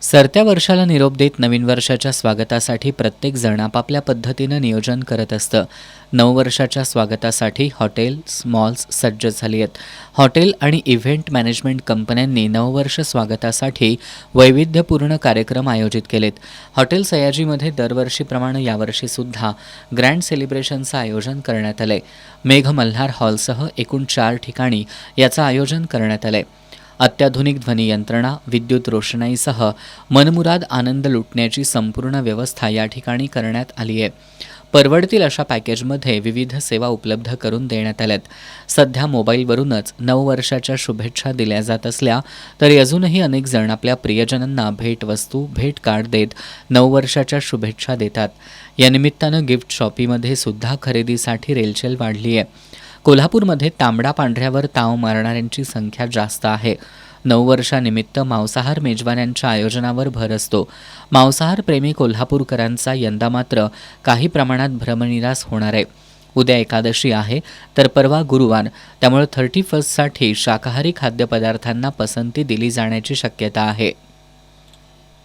सरत्या वर्षाला निरोप देत नवीन वर्षाच्या स्वागतासाठी प्रत्येकजण आपापल्या पद्धतीनं नियोजन करत असतं. नववर्षाच्या स्वागतासाठी हॉटेल्स, मॉल्स सज्ज झाली आहेत. हॉटेल आणि इव्हेंट मॅनेजमेंट कंपन्यांनी नववर्ष स्वागतासाठी वैविध्यपूर्ण कार्यक्रम आयोजित केलेत. हॉटेल सयाजीमध्ये दरवर्षीप्रमाणे यावर्षीसुद्धा ग्रँड सेलिब्रेशनचं आयोजन करण्यात आलंय. मेघ मल्हार हॉलसह एकूण 4 ठिकाणी याचं आयोजन करण्यात आलंय. अत्याधुनिक ध्वनी यंत्रणा, विद्युत रोषणाईसह मनमुराद आनंद लुटण्याची संपूर्ण व्यवस्था या ठिकाणी करण्यात आली आहे. परवडतील अशा पॅकेजमध्ये विविध सेवा उपलब्ध करून देण्यात आल्यात. सध्या मोबाईलवरूनच नववर्षाच्या शुभेच्छा दिल्या जात असल्या तरी अजूनही अनेक जण आपल्या प्रियजनांना भेटवस्तू, भेट कार्ड देत नववर्षाच्या शुभेच्छा देतात. या निमित्तानं गिफ्ट शॉपीमध्ये सुद्धा खरेदीसाठी रेलचेल वाढली आहे. कोल्हापूरमध्ये तांबडा पांढऱ्यावर ताव मारणाऱ्यांची संख्या जास्त आहे. नववर्षानिमित्त मांसाहार मेजवान्यांच्या आयोजनावर भर असतो. मांसाहार प्रेमी कोल्हापूरकरांचा यंदा मात्र काही प्रमाणात भ्रमनिरास होणार आहे. उद्या एकादशी आहे तर परवा गुरुवार, त्यामुळे 31st साठी शाकाहारी खाद्यपदार्थांना पसंती दिली जाण्याची शक्यता आहे.